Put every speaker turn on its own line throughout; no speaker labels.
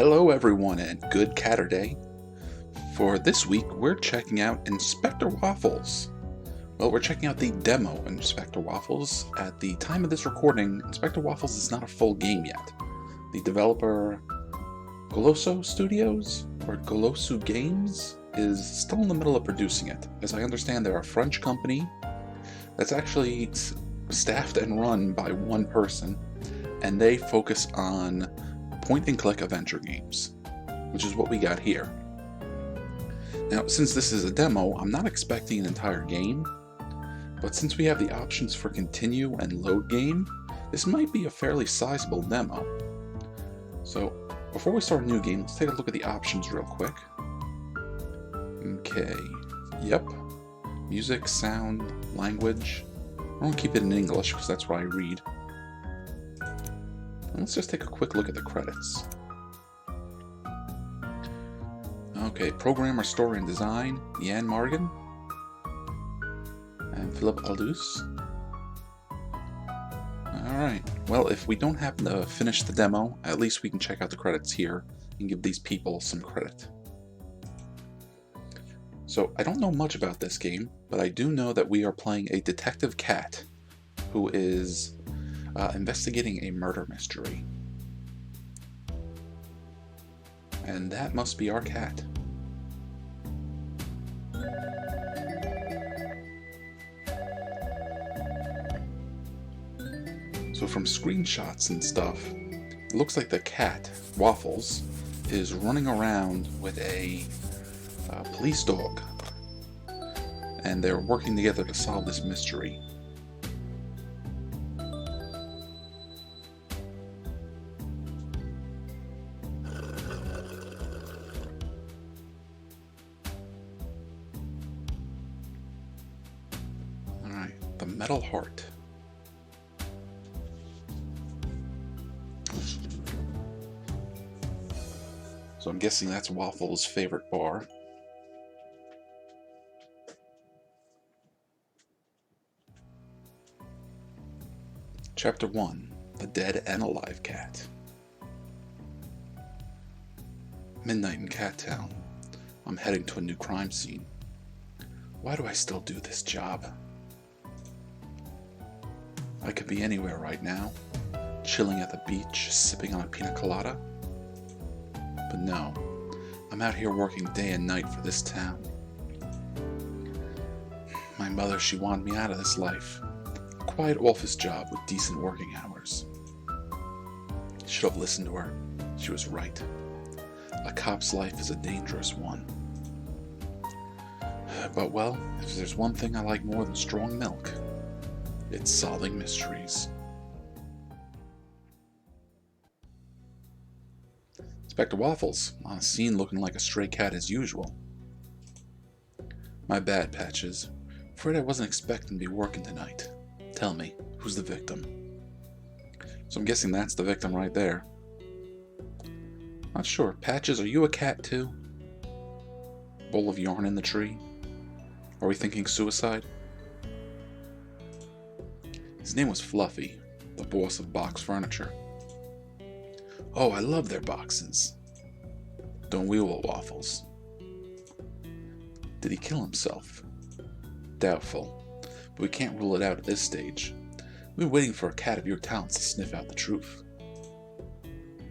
Hello everyone and good Caturday. For this week we're checking out Inspector Waffles. Well, we're checking out the demo Inspector Waffles. At the time of this recording, Inspector Waffles is not a full game yet. The developer Goloso Studios, or Golosu Games, is still in the middle of producing it. As I understand, they're a French company that's actually staffed and run by one person, and they focus on point-and-click adventure games, which is what we got here. Now, since this is a demo, I'm not expecting an entire game, but since we have the options for continue and load game, this might be a fairly sizable demo. So, before we start a new game, let's take a look at the options real quick. Okay, yep. Music, sound, language. I'm going to keep it in English because that's what I read. And let's just take a quick look at the credits. Okay, programmer, story, and design, Jan Morgan and Philip Aldous. Alright, well, if we don't happen to finish the demo, at least we can check out the credits here and give these people some credit. So, I don't know much about this game, but I do know that we are playing a detective cat who is investigating a murder mystery. And that must be our cat. So from screenshots and stuff, it looks like the cat, Waffles, is running around with a police dog. And they're working together to solve this mystery. Alright, the Metal Heart. So I'm guessing that's Waffles' favorite bar. Chapter 1. The Dead and Alive Cat. Midnight in Cat Town. I'm heading to a new crime scene. Why do I still do this job? I could be anywhere right now, chilling at the beach, sipping on a pina colada. But no, I'm out here working day and night for this town. My mother, she wanted me out of this life. A quiet office job with decent working hours. Should have listened to her. She was right. A cop's life is a dangerous one. But well, if there's one thing I like more than strong milk, it's solving mysteries. Inspector Waffles, on a scene looking like a stray cat as usual. My bad, Patches. Afraid I wasn't expecting to be working tonight. Tell me, who's the victim? So I'm guessing that's the victim right there. Not sure. Patches, are you a cat too? Bowl of yarn in the tree? Are we thinking suicide? His name was Fluffy, the boss of Box Furniture. Oh, I love their boxes. Don't we all, Waffles? Did he kill himself? Doubtful, but we can't rule it out at this stage. We've been waiting for a cat of your talents to sniff out the truth.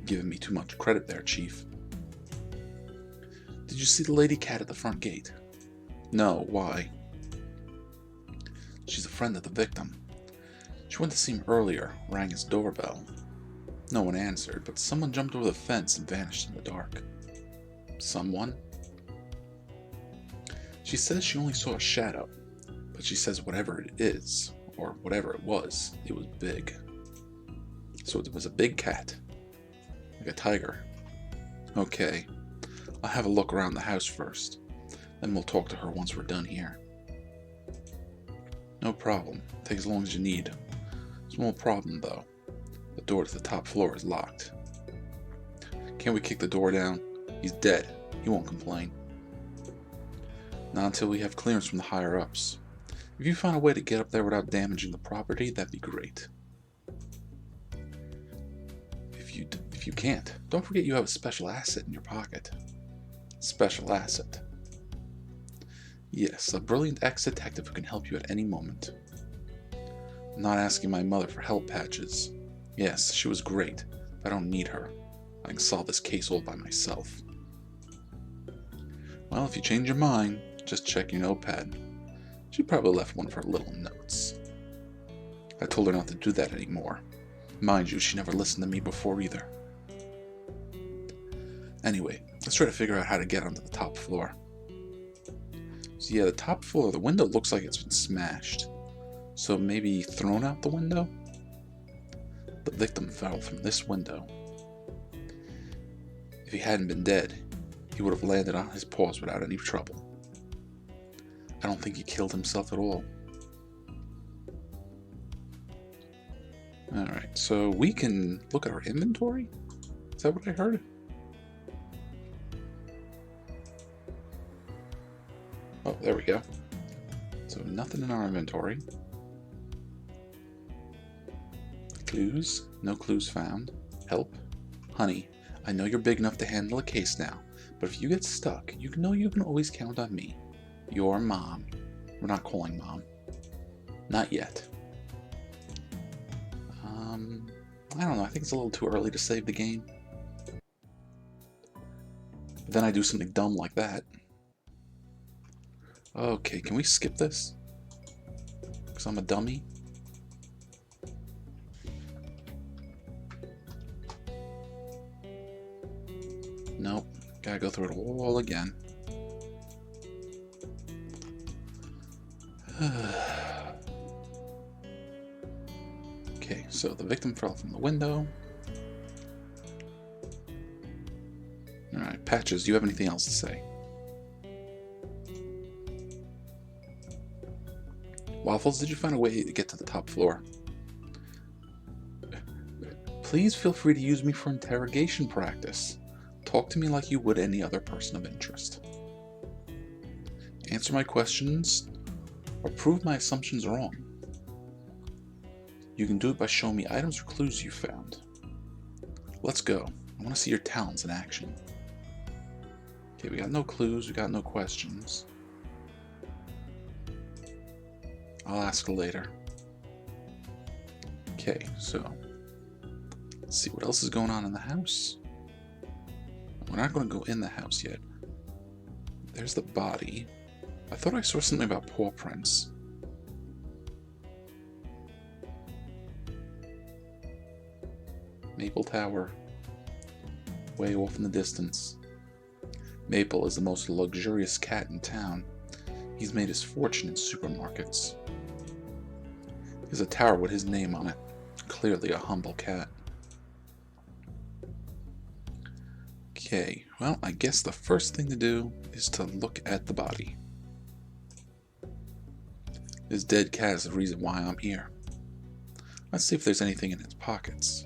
Giving me too much credit there, Chief. Did you see the lady cat at the front gate? No, why? She's a friend of the victim. She went to see him earlier, rang his doorbell. No one answered, but someone jumped over the fence and vanished in the dark. Someone? She says she only saw a shadow, but she says whatever it is, or whatever it was big. So it was a big cat. Like a tiger. Okay, I'll have a look around the house first. Then we'll talk to her once we're done here. No problem. Take as long as you need. Small problem, though. The door to the top floor is locked. Can't we kick the door down? He's dead. He won't complain. Not until we have clearance from the higher-ups. If you find a way to get up there without damaging the property, that'd be great. If you you can't, don't forget you have a special asset in your pocket. Special asset. Yes, a brilliant ex-detective who can help you at any moment. I'm not asking my mother for help, Patches. Yes, she was great, but I don't need her. I can solve this case all by myself. Well, if you change your mind, just check your notepad. She probably left one of her little notes. I told her not to do that anymore. Mind you, she never listened to me before either. Anyway, let's try to figure out how to get onto the top floor. So yeah, the top floor, the window looks like it's been smashed. So maybe thrown out the window? The victim fell from this window. If he hadn't been dead, he would have landed on his paws without any trouble. I don't think he killed himself at all. Alright, so we can look at our inventory? Is that what I heard? Oh, there we go. So nothing in our inventory. Clues? No clues found. Help? Honey, I know you're big enough to handle a case now, but if you get stuck, you know you can always count on me. Your mom. We're not calling mom. Not yet. I don't know, I think it's a little too early to save the game. But then I do something dumb like that. Okay, can we skip this? Because I'm a dummy. Nope, gotta go through it all again. Okay, so the victim fell from the window. Alright, Patches, do you have anything else to say? Waffles, did you find a way to get to the top floor? Please feel free to use me for interrogation practice. Talk to me like you would any other person of interest. Answer my questions or prove my assumptions wrong. You can do it by showing me items or clues you found. Let's go. I want to see your talents in action. Okay, we got no clues, we got no questions. I'll ask later. Okay, so let's see what else is going on in the house. We're not going to go in the house yet. There's the body. I thought I saw something about paw prints. Maple Tower. Way off in the distance. Maple is the most luxurious cat in town. He's made his fortune in supermarkets. There's a tower with his name on it. Clearly a humble cat. Okay, well, I guess the first thing to do is to look at the body. This dead cat is the reason why I'm here. Let's see if there's anything in its pockets.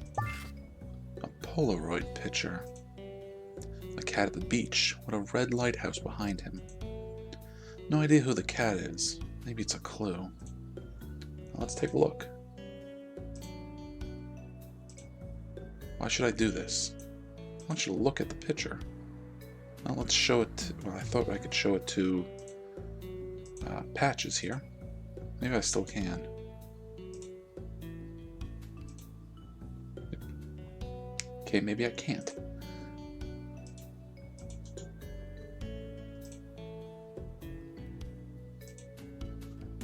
A Polaroid picture. A cat at the beach with a red lighthouse behind him. No idea who the cat is. Maybe it's a clue. Let's take a look. Why should I do this? I want you to look at the picture. Now let's show it to, well, I thought I could show it to Patches here. Maybe I still can. Okay, maybe I can't.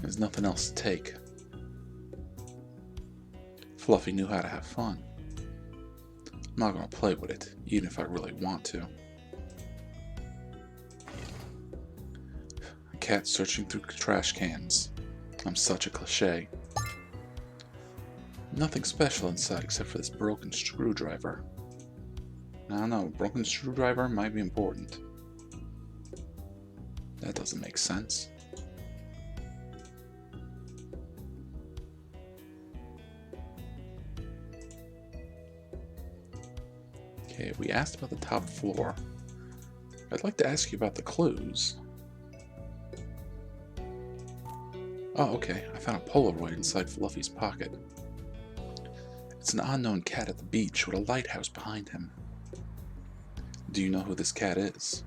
There's nothing else to take. Fluffy knew how to have fun. I'm not going to play with it, even if I really want to. A cat searching through trash cans. I'm such a cliché. Nothing special inside except for this broken screwdriver. I don't know, broken screwdriver might be important. That doesn't make sense. Okay, we asked about the top floor. I'd like to ask you about the clues. Oh, okay. I found a Polaroid inside Fluffy's pocket. It's an unknown cat at the beach with a lighthouse behind him. Do you know who this cat is?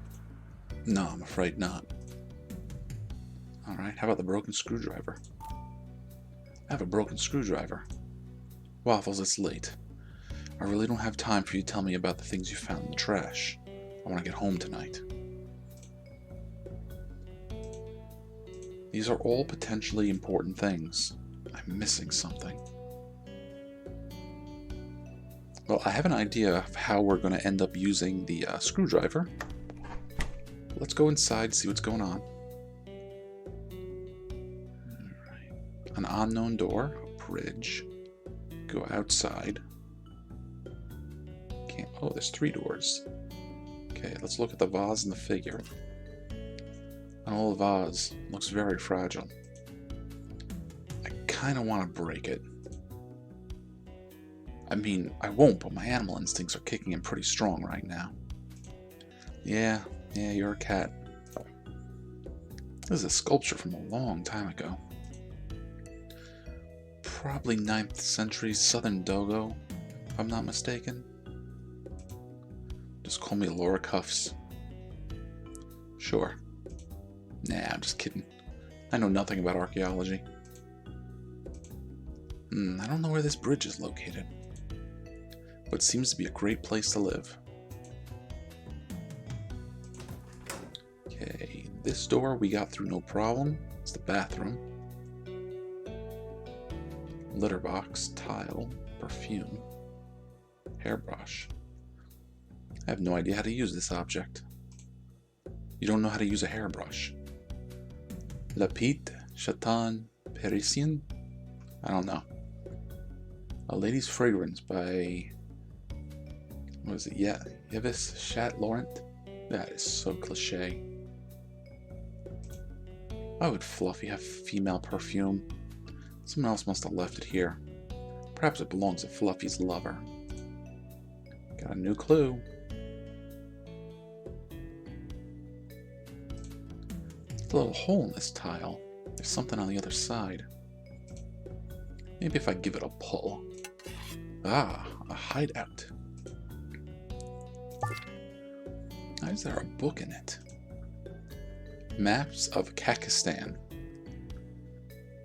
No, I'm afraid not. Alright, how about the broken screwdriver? I have a broken screwdriver. Waffles, it's late. I really don't have time for you to tell me about the things you found in the trash. I want to get home tonight. These are all potentially important things. I'm missing something. Well, I have an idea of how we're going to end up using the screwdriver. Let's go inside and see what's going on. Alright. An unknown door, a bridge. Go outside. Can't. Oh, there's 3 doors. Okay, let's look at the vase and the figure. An old vase. Looks very fragile. I kind of want to break it. I mean, I won't, but my animal instincts are kicking in pretty strong right now. Yeah, you're a cat. This is a sculpture from a long time ago. Probably 9th century southern dogo, if I'm not mistaken. Just call me Laura Cuffs. Sure. Nah, I'm just kidding. I know nothing about archaeology. I don't know where this bridge is located, but it seems to be a great place to live. Okay, this door we got through no problem. It's the bathroom. Litter box, tile, perfume, hairbrush. I have no idea how to use this object. You don't know how to use a hairbrush. Lapite, Chaton, Parisien? I don't know. A Lady's Fragrance by... what is it? Yeah, Yves Chat Laurent? That is so cliche. Why would Fluffy have female perfume? Someone else must have left it here. Perhaps it belongs to Fluffy's lover. Got a new clue. There's a little hole in this tile. There's something on the other side. Maybe if I give it a pull. Ah, a hideout. Why is there a book in it? Maps of Kakistan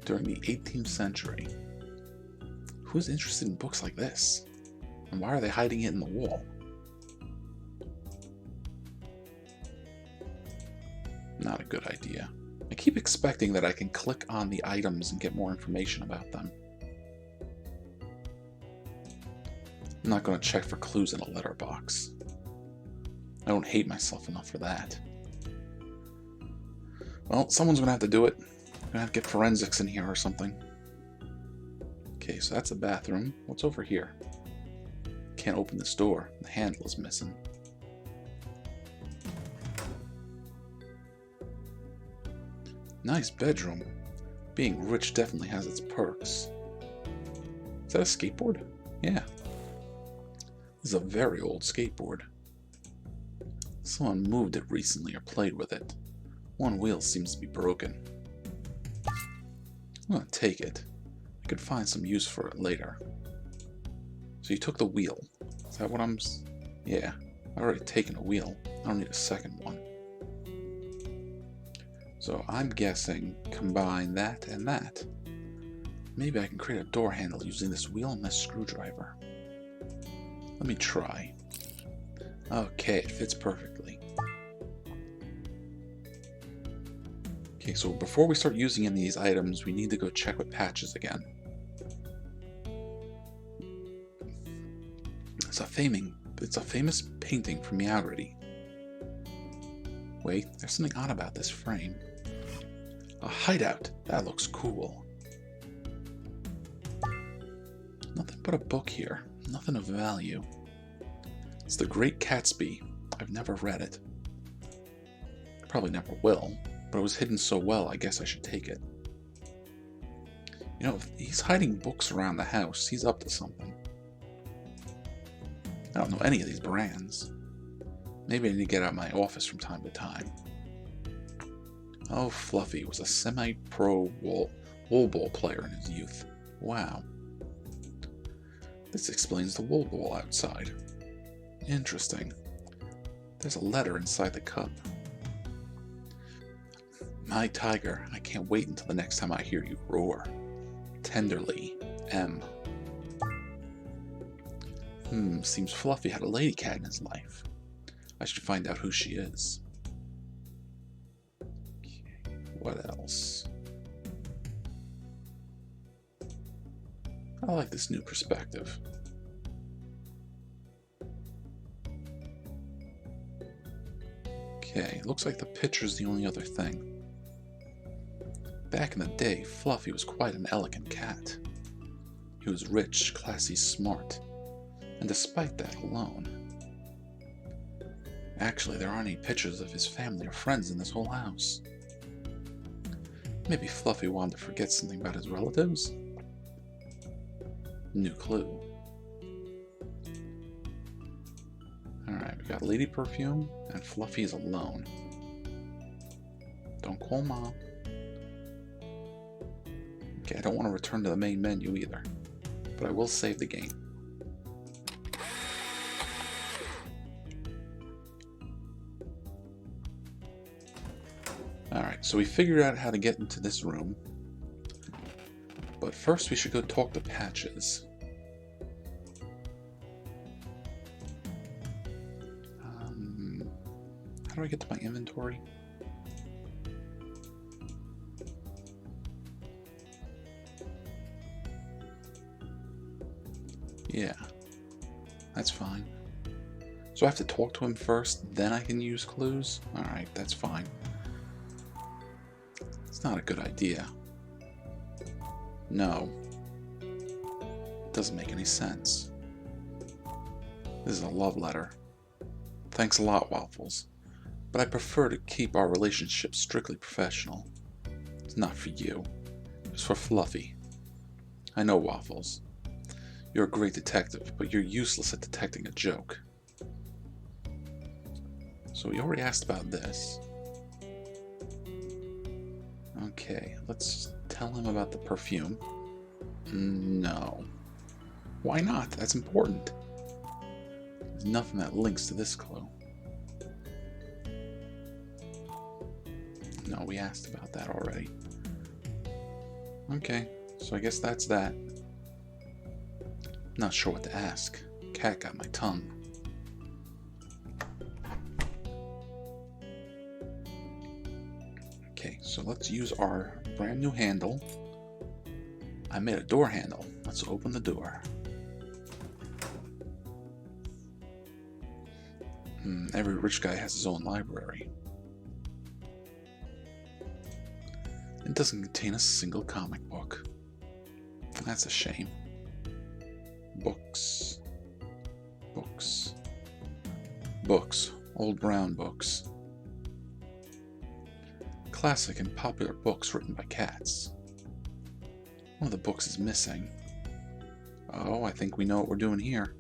during the 18th century. Who's interested in books like this? And why are they hiding it in the wall? Not a good idea. I keep expecting that I can click on the items and get more information about them. I'm not going to check for clues in a letterbox. I don't hate myself enough for that. Well, someone's going to have to do it. I'm going to have to get forensics in here or something. Okay, so that's a bathroom. What's over here? Can't open this door. The handle is missing. Nice bedroom. Being rich definitely has its perks. Is that a skateboard? Yeah. This is a very old skateboard. Someone moved it recently or played with it. One wheel seems to be broken. I'm gonna take it. I could find some use for it later. So you took the wheel. Is that what I'm... Yeah, I've already taken a wheel. I don't need a second one. So I'm guessing combine that and that. Maybe I can create a door handle using this wheel and this screwdriver. Let me try. Okay, it fits perfectly. Okay, so before we start using any of these items, we need to go check with Patches again. It's a famous painting from Caturday. Wait, there's something odd about this frame. A hideout. That looks cool. Nothing but a book here. Nothing of value. It's The Great Gatsby. I've never read it. I probably never will, but it was hidden so well, I guess I should take it. You know, if he's hiding books around the house, he's up to something. I don't know any of these brands. Maybe I need to get out of my office from time to time. Oh, Fluffy was a semi-pro wall ball player in his youth. Wow. This explains the wool ball outside. Interesting. There's a letter inside the cup. My tiger, I can't wait until the next time I hear you roar. Tenderly, M. Seems Fluffy had a lady cat in his life. I should find out who she is. Okay, what else? I like this new perspective. Okay, looks like the picture's the only other thing. Back in the day, Fluffy was quite an elegant cat. He was rich, classy, smart, and despite that alone... Actually, there aren't any pictures of his family or friends in this whole house. Maybe Fluffy wanted to forget something about his relatives? New clue. Alright, we got Lady Perfume, and Fluffy is alone. Don't call Mom. Okay, I don't want to return to the main menu either, but I will save the game. Alright, so we figured out how to get into this room, but first we should go talk to Patches. How do I get to my inventory? Yeah, that's fine. So I have to talk to him first, then I can use clues? Alright, that's fine. It's not a good idea. No. It doesn't make any sense. This is a love letter. Thanks a lot, Waffles. But I prefer to keep our relationship strictly professional. It's not for you. It's for Fluffy. I know, Waffles. You're a great detective, but you're useless at detecting a joke. So we already asked about this. Okay, let's tell him about the perfume. No. Why not? That's important. There's nothing that links to this clue. No, we asked about that already. Okay, so I guess that's that. Not sure what to ask. Cat got my tongue. Okay, so let's use our brand new handle. I made a door handle. Let's open the door. Every rich guy has his own library. It doesn't contain a single comic book. That's a shame. Books. Books. Books. Old brown books. Classic and popular books written by cats. One of the books is missing. Oh, I think we know what we're doing here.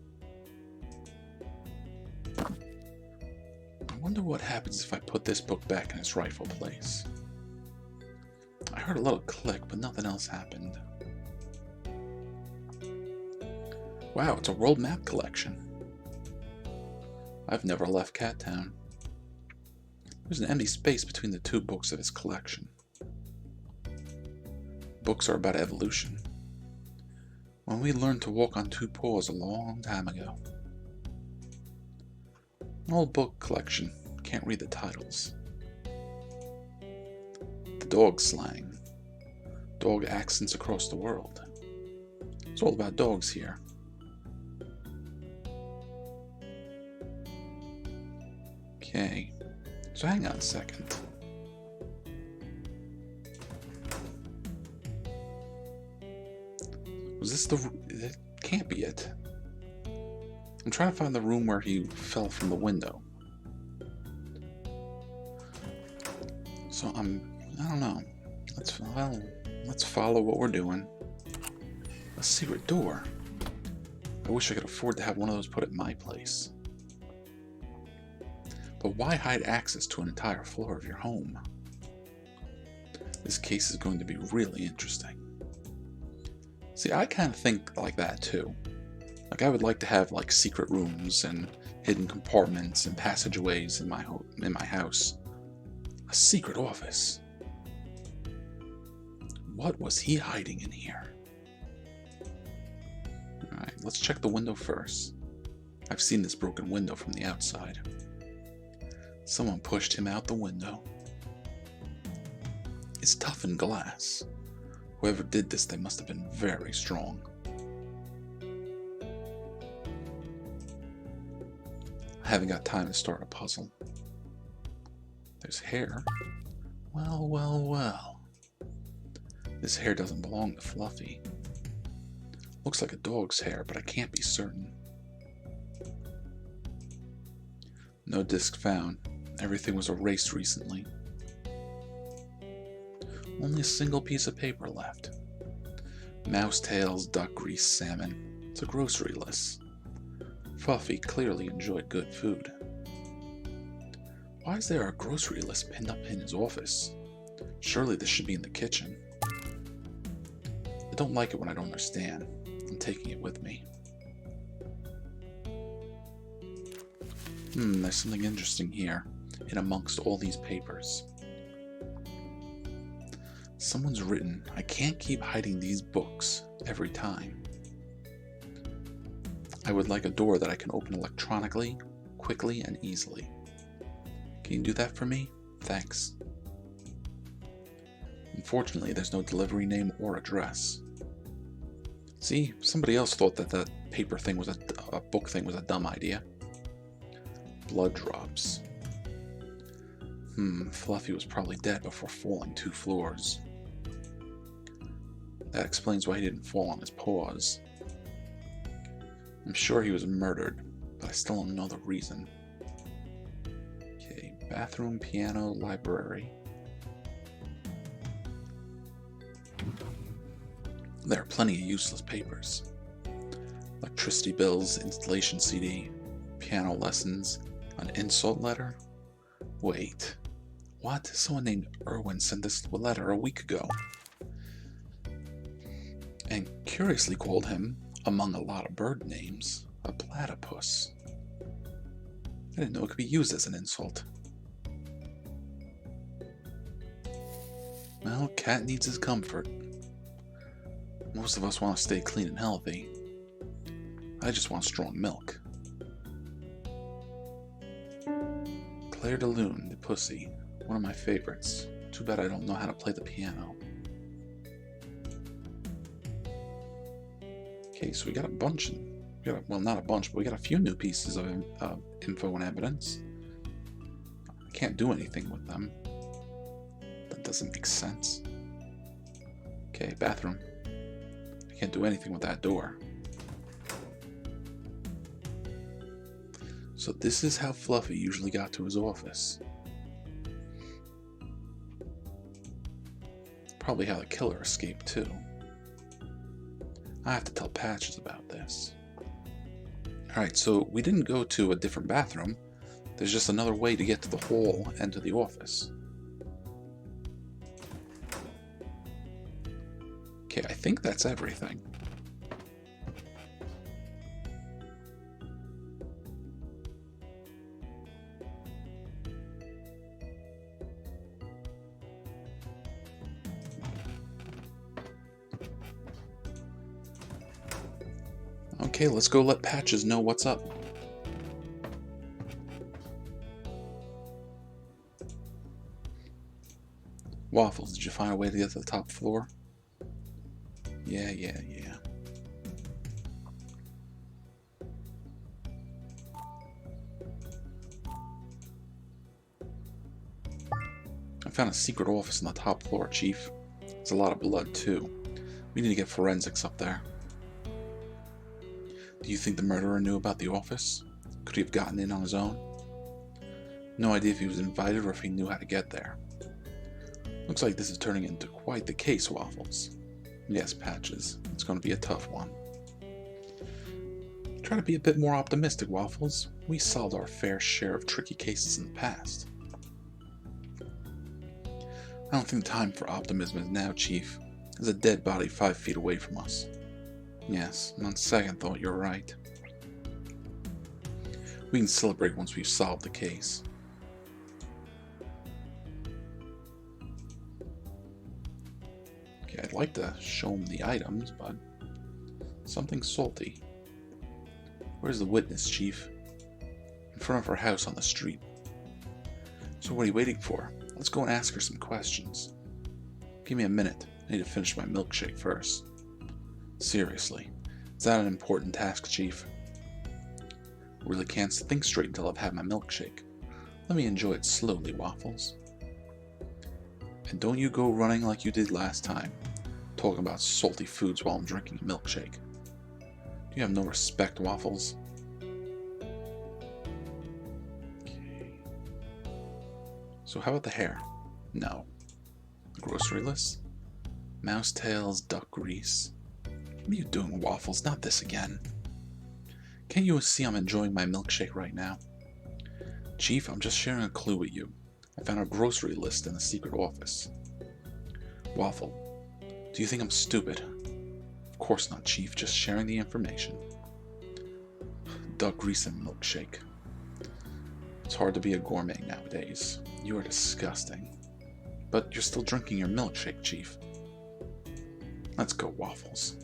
I wonder what happens if I put this book back in its rightful place. I heard a little click, but nothing else happened. Wow, it's a world map collection. I've never left Cat Town. There's an empty space between the two books of his collection. Books are about evolution. When we learned to walk on two paws a long time ago. An old book collection. Can't read the titles. The dog slang. Dog accents across the world. It's all about dogs here. Okay, so hang on a second. Was this the... It can't be it. I'm trying to find the room where he fell from the window. So I don't know. Let's follow what we're doing. A secret door. I wish I could afford to have one of those put at my place. But why hide access to an entire floor of your home? This case is going to be really interesting. See, I kind of think like that too. Like, I would like to have, like, secret rooms and hidden compartments and passageways in my house. A secret office. What was he hiding in here? Alright, let's check the window first. I've seen this broken window from the outside. Someone pushed him out the window. It's toughened glass. Whoever did this, they must have been very strong. I haven't got time to start a puzzle. There's hair. Well, well, well. This hair doesn't belong to Fluffy. Looks like a dog's hair, but I can't be certain. No disc found. Everything was erased recently. Only a single piece of paper left. Mouse tails, duck grease, salmon. It's a grocery list. Fluffy clearly enjoyed good food. Why is there a grocery list pinned up in his office? Surely this should be in the kitchen. I don't like it when I don't understand. I'm taking it with me. There's something interesting here, in amongst all these papers. Someone's written, I can't keep hiding these books every time. I would like a door that I can open electronically, quickly and easily. Can you do that for me? Thanks. Unfortunately, there's no delivery name or address. See, somebody else thought that that paper thing was a book thing was a dumb idea. Blood drops. Fluffy was probably dead before falling 2 floors. That explains why he didn't fall on his paws. I'm sure he was murdered, but I still don't know the reason. Okay, bathroom, piano, library. There are plenty of useless papers. Electricity bills, installation CD, piano lessons, an insult letter? Wait, what? Someone named Irwin sent this letter a week ago. And curiously called him, among a lot of bird names, a platypus. I didn't know it could be used as an insult. Well, cat needs his comfort. Most of us want to stay clean and healthy. I just want strong milk. Claire de Lune, the pussy. One of my favorites. Too bad I don't know how to play the piano. Okay, so we got a bunch. Well, not a bunch, but we got a few new pieces of info and evidence. I can't do anything with them. That doesn't make sense. Okay, bathroom. I can't do anything with that door. So this is how Fluffy usually got to his office. Probably how the killer escaped too. I have to tell Patches about this. Alright, so we didn't go to a different bathroom. There's just another way to get to the hall and to the office. Okay, I think that's everything. Okay, let's go let Patches know what's up. Waffles, did you find a way to get to the top floor? Yeah. I found a secret office on the top floor, Chief. There's a lot of blood, too. We need to get forensics up there. Do you think the murderer knew about the office? Could he have gotten in on his own? No idea if he was invited or if he knew how to get there. Looks like this is turning into quite the case, Waffles. Yes, Patches. It's going to be a tough one. Try to be a bit more optimistic, Waffles. We solved our fair share of tricky cases in the past. I don't think the time for optimism is now, Chief. There's a dead body 5 feet away from us. Yes, on second thought, you're right. We can celebrate once we've solved the case. Okay, I'd like to show him the items, but something salty. Where's the witness, Chief? In front of her house on the street. So what are you waiting for? Let's go and ask her some questions. Give me a minute. I need to finish my milkshake first. Seriously, is that an important task, Chief? I really can't think straight until I've had my milkshake. Let me enjoy it slowly, Waffles. And don't you go running like you did last time, talking about salty foods while I'm drinking a milkshake. Do you have no respect, Waffles? Okay. So how about the hair? No. The grocery list? Mouse tails, duck grease. What are you doing, Waffles? Not this again. Can't you see I'm enjoying my milkshake right now? Chief, I'm just sharing a clue with you. I found a grocery list in the secret office. Waffle, do you think I'm stupid? Of course not, Chief, just sharing the information. Duck grease and milkshake. It's hard to be a gourmet nowadays. You are disgusting. But you're still drinking your milkshake, Chief. Let's go, Waffles.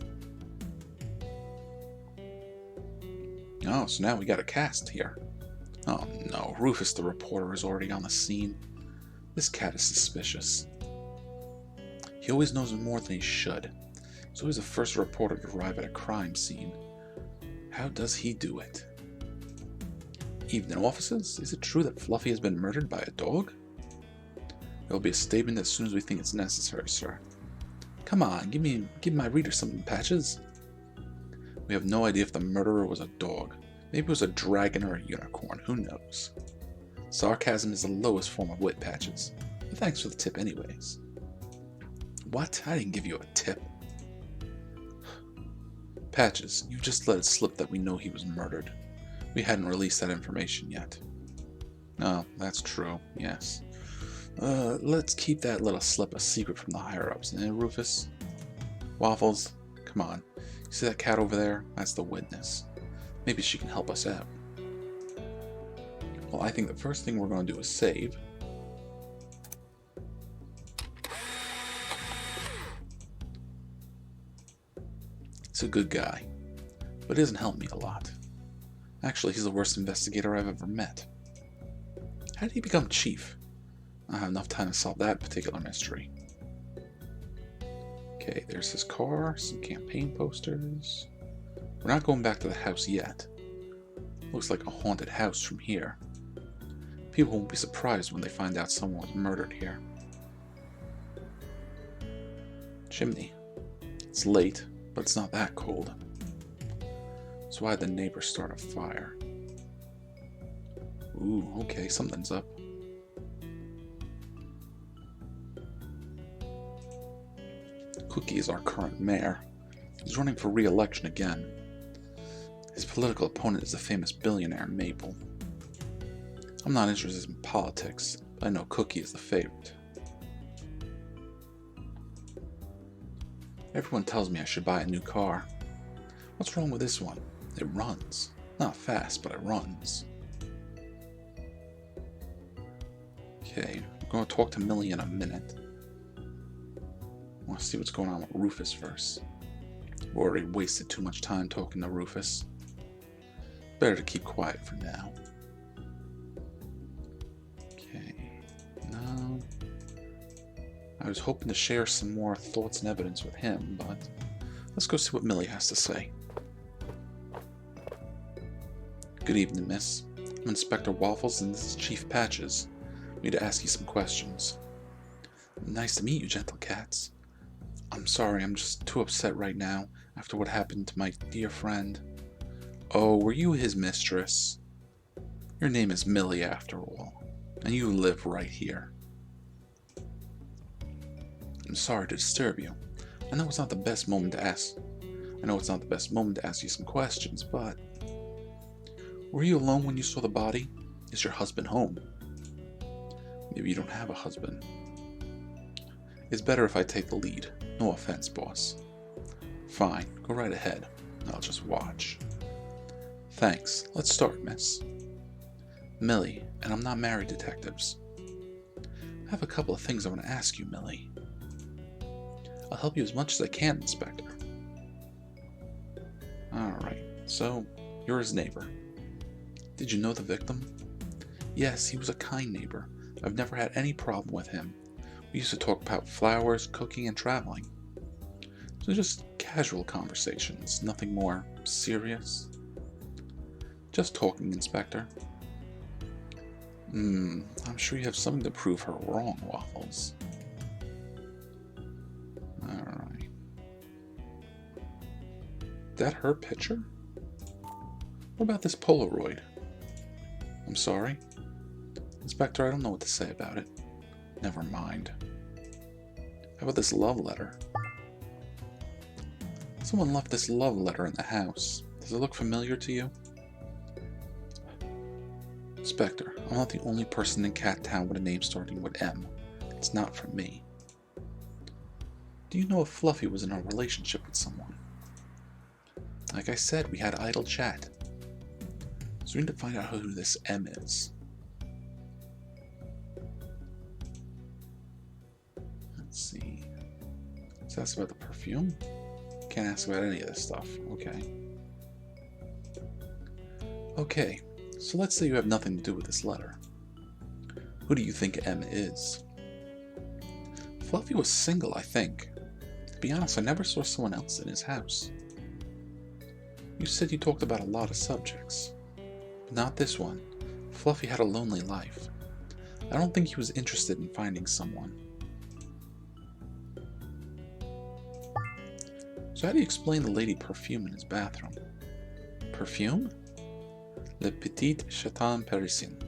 Oh, so now we got a cast here. Oh no, Rufus the reporter is already on the scene. This cat is suspicious. He always knows more than he should. He's always the first reporter to arrive at a crime scene. How does he do it? Evening, officers. Is it true that Fluffy has been murdered by a dog? There will be a statement as soon as we think it's necessary, sir. Come on, give my reader some patches. We have no idea if the murderer was a dog. Maybe it was a dragon or a unicorn, who knows? Sarcasm is the lowest form of wit, Patches. But thanks for the tip anyways. What? I didn't give you a tip. Patches, you just let it slip that we know he was murdered. We hadn't released that information yet. Oh, that's true, yes. Let's keep that little slip a secret from the higher-ups, eh, Rufus? Waffles, come on. You see that cat over there? That's the witness. Maybe she can help us out. Well, I think the first thing we're going to do is save. He's a good guy, but he doesn't help me a lot. Actually, he's the worst investigator I've ever met. How did he become chief? I don't have enough time to solve that particular mystery. Okay, there's his car, some campaign posters. We're not going back to the house yet. Looks like a haunted house from here. People won't be surprised when they find out someone was murdered here. Chimney. It's late, but it's not that cold. So why did the neighbors start a fire? Ooh, okay, something's up. Cookie is our current mayor. He's running for re-election again. His political opponent is the famous billionaire Maple. I'm not interested in politics, but I know Cookie is the favorite. Everyone tells me I should buy a new car. What's wrong with this one? It runs. Not fast, but it runs. Okay, I'm going to talk to Millie in a minute. I want to see what's going on with Rufus first. We've already wasted too much time talking to Rufus. Better to keep quiet for now. Okay, no. I was hoping to share some more thoughts and evidence with him, but let's go see what Millie has to say. Good evening, miss. I'm Inspector Waffles and this is Chief Patches. I need to ask you some questions. Nice to meet you, gentle cats. I'm sorry, I'm just too upset right now after what happened to my dear friend. Oh, were you his mistress? Your name is Millie after all, and you live right here. I'm sorry to disturb you. I know it's not the best moment to ask. You some questions, but were you alone when you saw the body? Is your husband home? Maybe you don't have a husband. It's better if I take the lead. No offense, boss. Fine, go right ahead. I'll just watch. Thanks. Let's start, miss. Millie, and I'm not married, detectives. I have a couple of things I want to ask you, Millie. I'll help you as much as I can, Inspector. Alright, so you're his neighbor. Did you know the victim? Yes, he was a kind neighbor. I've never had any problem with him. We used to talk about flowers, cooking, and traveling. So just casual conversations, nothing more serious. Just talking, Inspector. I'm sure you have something to prove her wrong, Waffles. Alright. That her picture? What about this Polaroid? I'm sorry? Inspector, I don't know what to say about it. Never mind. How about this love letter? Someone left this love letter in the house. Does it look familiar to you? Inspector, I'm not the only person in Cat Town with a name starting with M. It's not from me. Do you know if Fluffy was in a relationship with someone? Like I said, we had idle chat. So we need to find out who this M is. Let's see. Let's ask about the perfume. Can't ask about any of this stuff. Okay, so let's say you have nothing to do with this letter. Who do you think M is? Fluffy was single, I think. To be honest, I never saw someone else in his house. You said you talked about a lot of subjects. But not this one. Fluffy had a lonely life. I don't think he was interested in finding someone. So how do you explain the lady perfume in his bathroom? Perfume? Le Petit Chaton Parisien,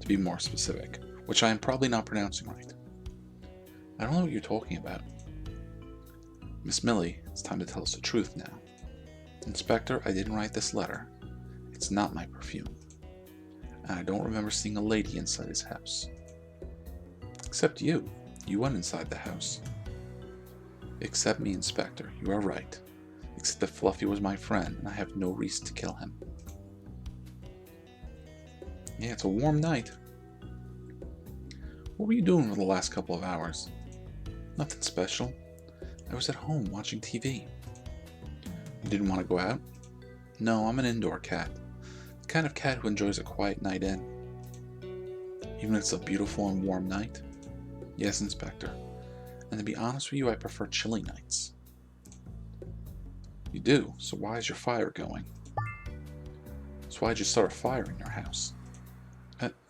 to be more specific, which I am probably not pronouncing right. I don't know what you're talking about. Miss Millie, it's time to tell us the truth now. Inspector, I didn't write this letter. It's not my perfume. And I don't remember seeing a lady inside his house. Except you. You went inside the house. Except me, Inspector. You are right. Except that Fluffy was my friend, and I have no reason to kill him. Yeah, it's a warm night. What were you doing for the last couple of hours? Nothing special. I was at home watching TV. You didn't want to go out? No, I'm an indoor cat. The kind of cat who enjoys a quiet night in. Even if it's a beautiful and warm night? Yes, Inspector. And to be honest with you, I prefer chilly nights. You do? So why is your fire going? So why'd you start a fire in your house?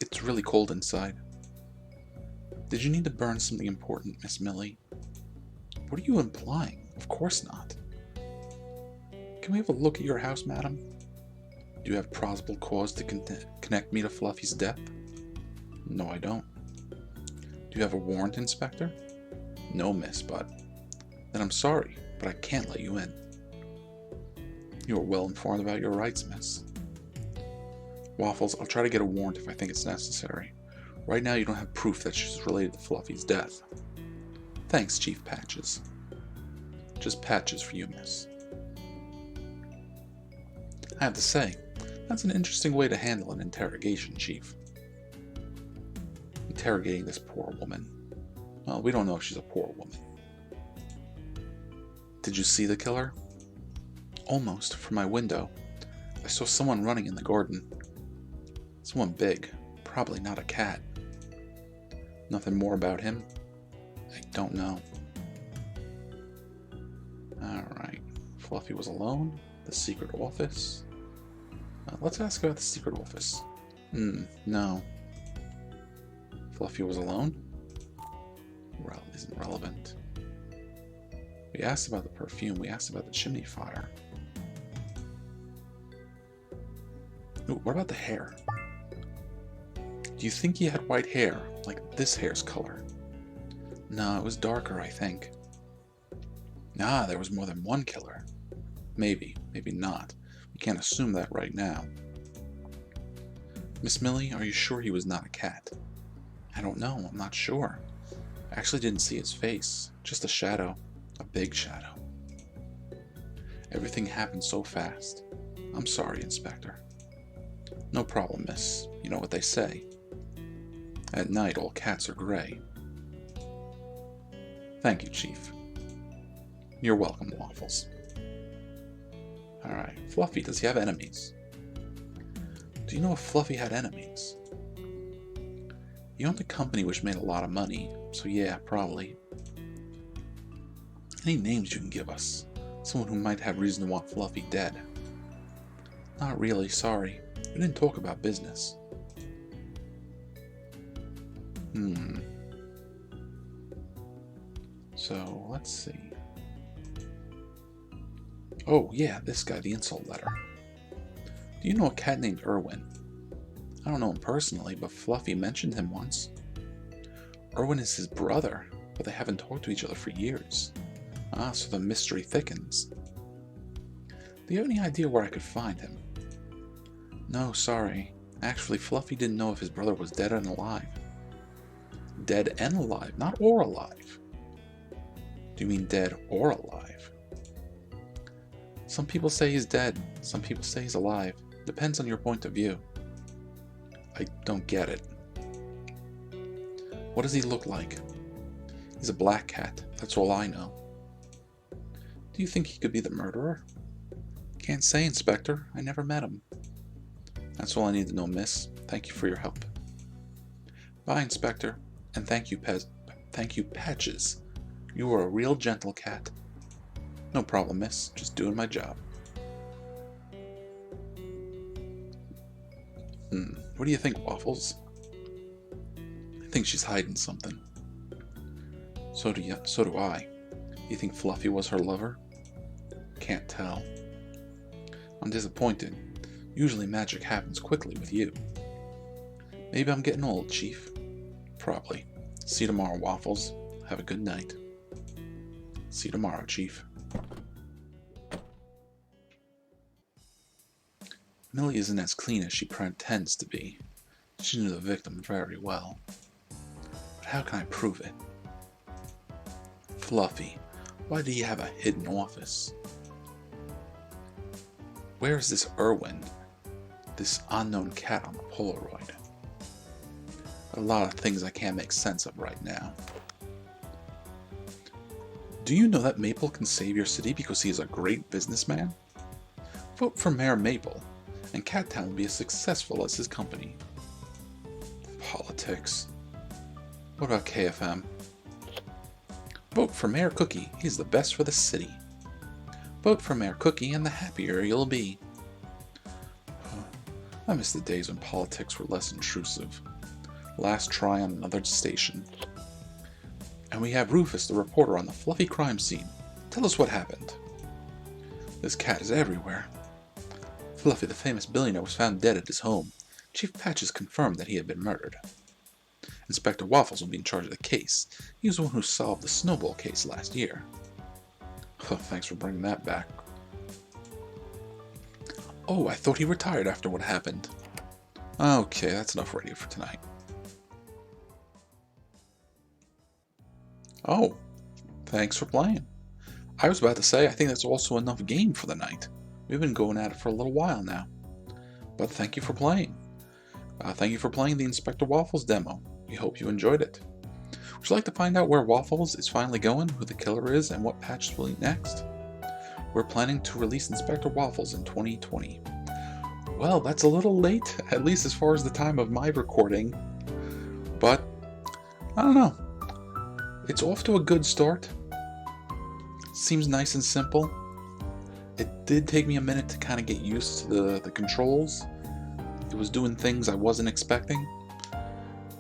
It's really cold inside. Did you need to burn something important, Miss Millie? What are you implying? Of course not. Can we have a look at your house, madam? Do you have plausible cause to connect me to Fluffy's death? No, I don't. Do you have a warrant, Inspector? No, miss, but... Then I'm sorry, but I can't let you in. You are well informed about your rights, miss. Waffles, I'll try to get a warrant if I think it's necessary. Right now you don't have proof that she's related to Fluffy's death. Thanks, Chief Patches. Just Patches for you, miss. I have to say, that's an interesting way to handle an interrogation, Chief. Interrogating this poor woman. Well, we don't know if she's a poor woman. Did you see the killer? Almost, from my window. I saw someone running in the garden. Someone big, probably not a cat. Nothing more about him? I don't know. Alright, Fluffy was alone. The secret office. Let's ask about the secret office. No. Fluffy was alone? Well, isn't relevant. We asked about the perfume. We asked about the chimney fire. Ooh, what about the hair? Do you think he had white hair, like this hair's color? No, it was darker, I think. Ah, there was more than one killer. Maybe, maybe not. We can't assume that right now. Miss Millie, are you sure he was not a cat? I don't know, I'm not sure. I actually didn't see his face, just a shadow, a big shadow. Everything happened so fast. I'm sorry, Inspector. No problem, miss. You know what they say. At night, all cats are gray. Thank you, Chief. You're welcome, Waffles. Alright, Fluffy, does he have enemies? Do you know if Fluffy had enemies? He owned a company which made a lot of money, so yeah, probably. Any names you can give us? Someone who might have reason to want Fluffy dead. Not really, sorry. We didn't talk about business. So, let's see. Oh, yeah, this guy, the insult letter. Do you know a cat named Irwin? I don't know him personally, but Fluffy mentioned him once. Irwin is his brother, but they haven't talked to each other for years. Ah, so the mystery thickens. Do you have any idea where I could find him? No, sorry. Actually, Fluffy didn't know if his brother was dead and alive. Dead and alive, not or alive. Do you mean dead or alive? Some people say he's dead, some people say he's alive. Depends on your point of view. I don't get it. What does he look like? He's a black cat, that's all I know. Do you think he could be the murderer? Can't say, Inspector. I never met him. That's all I need to know, miss. Thank you for your help. Bye, Inspector. And thank you, Patches. You are a real gentle cat. No problem, miss. Just doing my job. What do you think, Waffles? I think she's hiding something. So do I. You think Fluffy was her lover? Can't tell. I'm disappointed. Usually magic happens quickly with you. Maybe I'm getting old, Chief. Probably. See you tomorrow, Waffles. Have a good night. See you tomorrow, Chief. Millie isn't as clean as she pretends to be. She knew the victim very well. But how can I prove it? Fluffy, why do you have a hidden office? Where is this Irwin? This unknown cat on the Polaroid? A lot of things I can't make sense of right now. Do you know that Maple can save your city because he is a great businessman? Vote for Mayor Maple, and Cattown will be as successful as his company. Politics. What about KFM? Vote for Mayor Cookie, he's the best for the city. Vote for Mayor Cookie and the happier you'll be. I miss the days when politics were less intrusive. Last try on another station. And we have Rufus, the reporter on the fluffy crime scene. Tell us what happened. This cat is everywhere. Fluffy, the famous billionaire, was found dead at his home. Chief Patches confirmed that he had been murdered. Inspector Waffles will be in charge of the case. He was the one who solved the Snowball case last year. Oh, thanks for bringing that back. Oh, I thought he retired after what happened. Okay, that's enough radio for tonight. Oh, thanks for playing. I was about to say, I think that's also enough game for the night. We've been going at it for a little while now. But thank you for playing. Thank you for playing the Inspector Waffles demo. We hope you enjoyed it. Would you like to find out where Waffles is finally going, who the killer is, and what patches will eat next? We're planning to release Inspector Waffles in 2020. Well, that's a little late, at least as far as the time of my recording. But, I don't know. It's off to a good start. Seems nice and simple. It did take me a minute to kind of get used to the controls. It was doing things I wasn't expecting.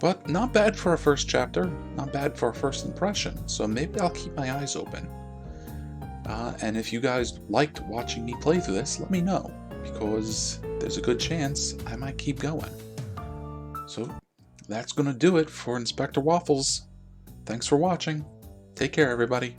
But not bad for a first chapter, not bad for a first impression, so maybe I'll keep my eyes open. And if you guys liked watching me play through this, let me know, because there's a good chance I might keep going. So that's going to do it for Inspector Waffles. Thanks for watching. Take care, everybody.